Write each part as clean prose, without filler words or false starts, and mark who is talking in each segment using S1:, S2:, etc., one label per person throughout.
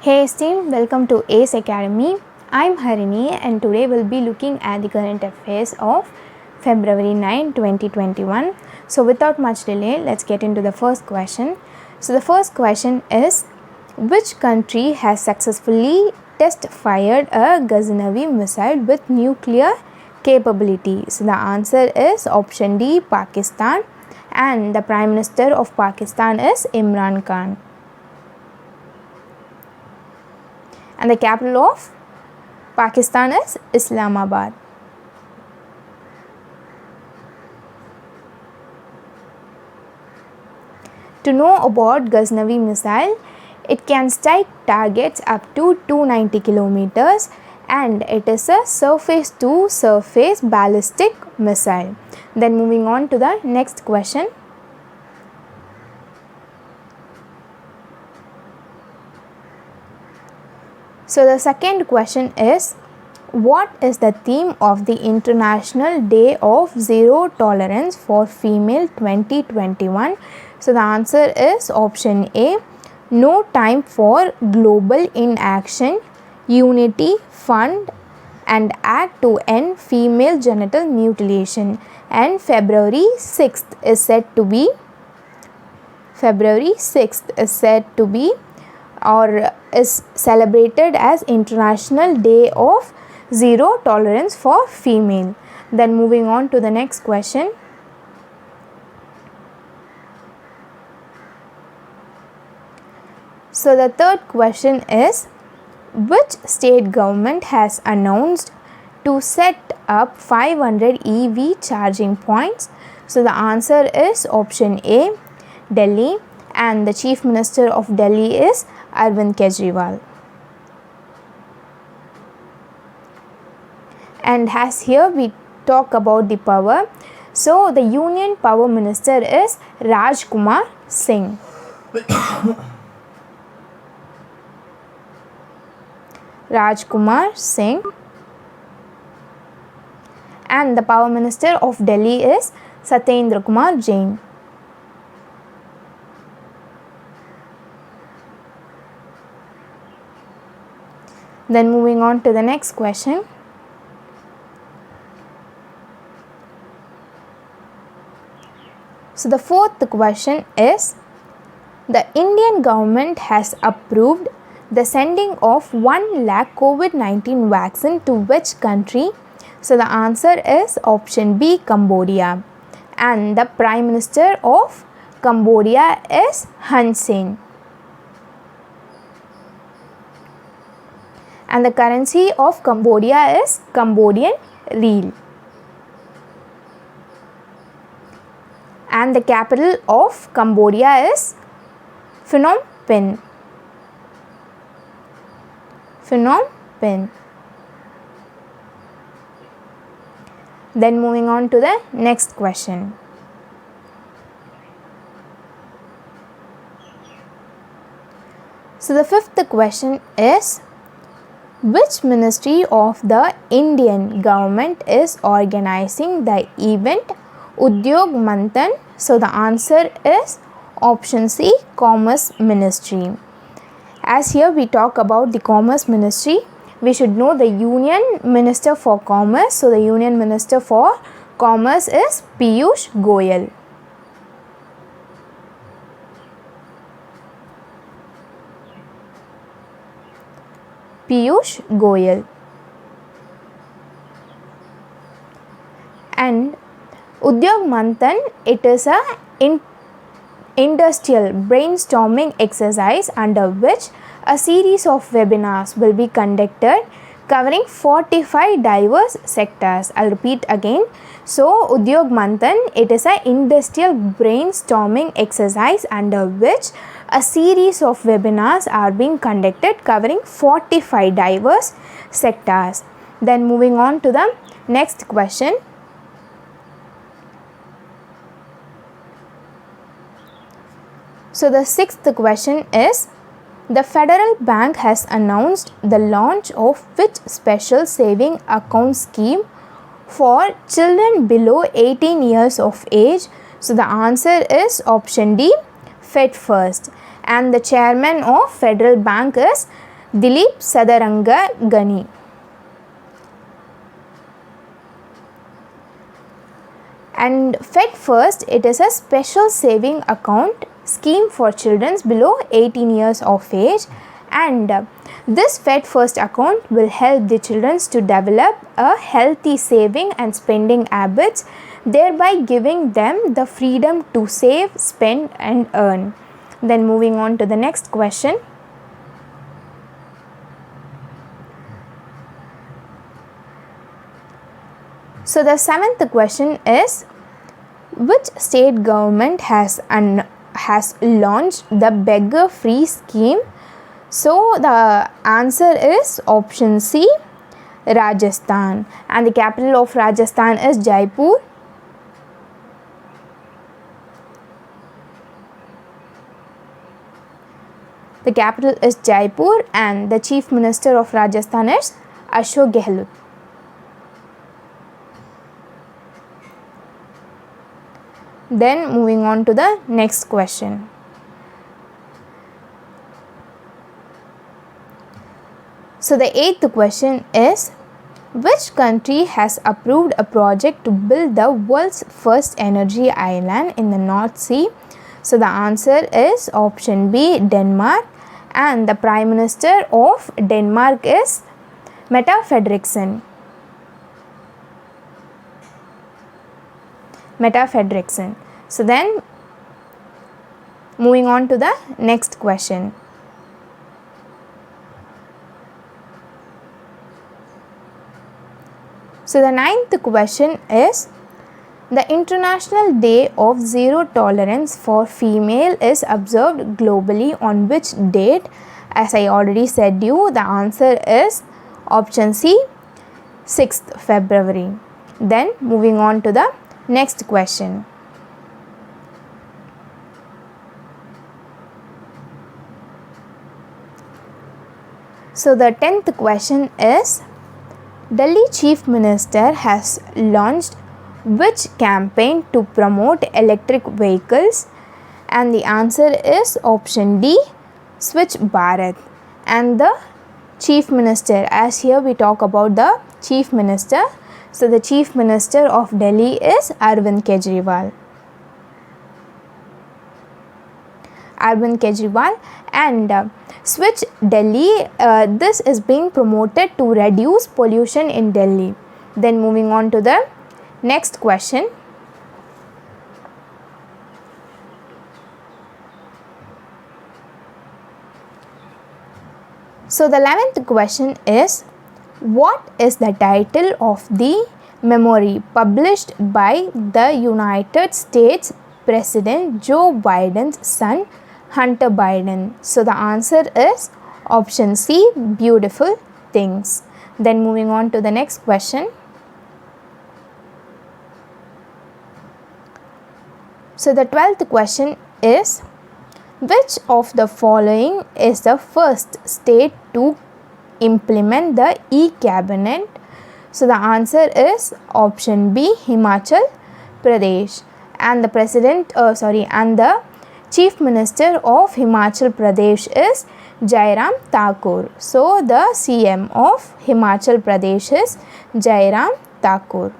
S1: Hey team, welcome to ACE Academy. I'm Harini and today we'll be looking at the current affairs of February 9, 2021. So without much delay, let's get into the first question. So the first question is, which country has successfully test fired a Ghaznavi missile with nuclear capability? So the answer is option D, Pakistan, and the Prime Minister of Pakistan is Imran Khan. And the capital of Pakistan is Islamabad. To know about Ghaznavi missile, it can strike targets up to 290 kilometers and it is a surface to surface ballistic missile. Then moving on to the next question. So the second question is, what is the theme of the International Day of Zero Tolerance for Female 2021? So the answer is option A, No Time for Global Inaction, Unity, Fund and Act to End Female Genital Mutilation. And February 6th is said to be or is celebrated as International Day of Zero Tolerance for Female. Then moving on to the next question. So the third question is, which state government has announced to set up 500 EV charging points? So the answer is option A, Delhi, and the Chief Minister of Delhi is Arvind Kejriwal. And as here we talk about the power, so the Union Power Minister is Raj Kumar Singh. Raj Kumar Singh. And the Power Minister of Delhi is Satyendra Kumar Jain. Then moving on to the next question. So the fourth question is, the Indian government has approved the sending of 1 lakh COVID-19 vaccine to which country? So the answer is option B, Cambodia. And the Prime Minister of Cambodia is Hun Sen. And the currency of Cambodia is Cambodian riel. And the capital of Cambodia is Phnom Penh. Phnom Penh. Then moving on to the next question. So the fifth question is, which ministry of the Indian government is organizing the event Udyog Manthan? So the answer is option C, Commerce Ministry. As here we talk about the Commerce Ministry, we should know the Union Minister for Commerce. So the Union Minister for Commerce is Piyush Goyal. Piyush Goyal. And Udyog Manthan, it is a industrial brainstorming exercise under which a series of webinars will be conducted covering 45 diverse sectors. I'll repeat again. So Udyog Manthan, it is an industrial brainstorming exercise under which a series of webinars are being conducted covering 45 diverse sectors. Then moving on to the next question. So the sixth question is, the Federal Bank has announced the launch of which special saving account scheme for children below 18 years of age? So the answer is option D, Fed First. And the chairman of Federal Bank is Dilip Sadaranga Gani. And Fed First, it is a special saving account scheme for children below 18 years of age, and this Fed First account will help the children to develop a healthy saving and spending habits, thereby giving them the freedom to save, spend and earn. Then moving on to the next question. So the seventh question is, which state government has launched the beggar free scheme? So the answer is option C, Rajasthan, and the capital of Rajasthan is Jaipur. The capital is Jaipur and the Chief Minister of Rajasthan is Ashok Gehlot. Then moving on to the next question. So the eighth question is, which country has approved a project to build the world's first energy island in the North Sea? So the answer is option B, Denmark, and the Prime Minister of Denmark is Mette Frederiksen. Mette Frederiksen. So then moving on to the next question. So the ninth question is, the International Day of Zero Tolerance for Female is observed globally on which date? As I already said you, the answer is option C, 6th February. Then moving on to the next question. So the 10th question is, Delhi Chief Minister has launched which campaign to promote electric vehicles? And the answer is option D, Swachh Bharat. And the Chief Minister, as here we talk about the Chief Minister, so the Chief Minister of Delhi is Arvind Kejriwal. Arvind Kejriwal. And Swachh Delhi, this is being promoted to reduce pollution in Delhi. Then moving on to the next question. So the 11th question is, what is the title of the memoir published by the United States President Joe Biden's son Hunter Biden? So the answer is option C, Beautiful Things. Then moving on to the next question. So the 12th question is, which of the following is the first state to implement the e-cabinet? So the answer is option B, Himachal Pradesh. And the the Chief Minister of Himachal Pradesh is Jairam Thakur. So the CM of Himachal Pradesh is Jairam Thakur.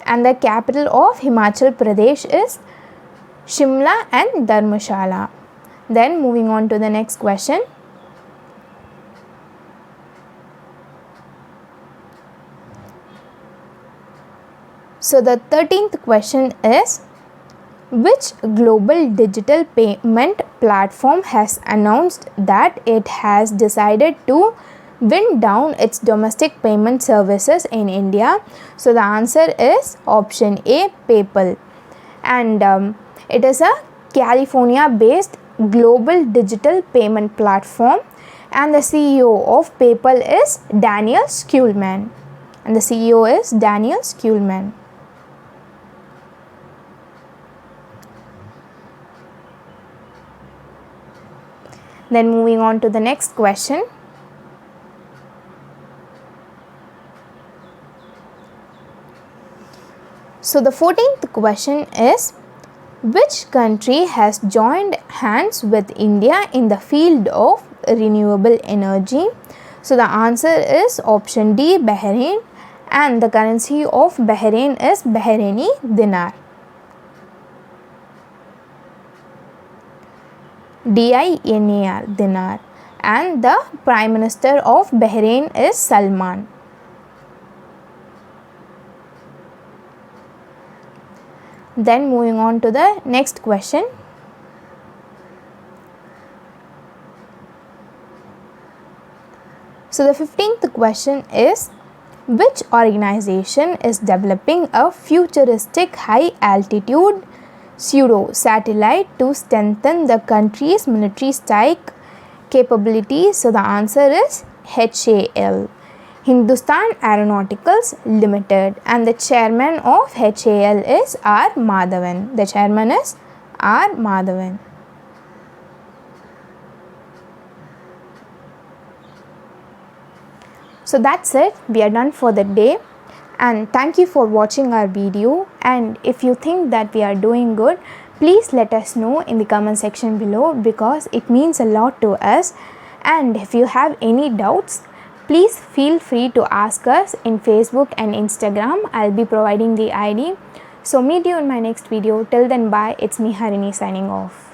S1: And the capital of Himachal Pradesh is Shimla and Dharmshala. Then moving on to the next question. So the 13th question is, which global digital payment platform has announced that it has decided to wind down its domestic payment services in India? So the answer is option A, PayPal. And it is a California based global digital payment platform, and the CEO of PayPal is Daniel Schulman. Then moving on to the next question. So the 14th question is, Which country has joined hands with India in the field of renewable energy? So the answer is option D, Bahrain, and the currency of Bahrain is Bahraini dinar. DINAR, dinar, and the Prime Minister of Bahrain is Salman. Then moving on to the next question. So the 15th question is, which organization is developing a futuristic high altitude pseudo satellite to strengthen the country's military strike capabilities? So the answer is HAL, Hindustan Aeronauticals Limited, and the chairman of HAL is R. Madhavan. The chairman is R. Madhavan. So that's it, we are done for the day, and thank you for watching our video. And if you think that we are doing good, please let us know in the comment section below, because it means a lot to us. And if you have any doubts, please feel free to ask us in Facebook and Instagram. I'll be providing the ID. So meet you in my next video. Till then, bye. It's me, Harini, signing off.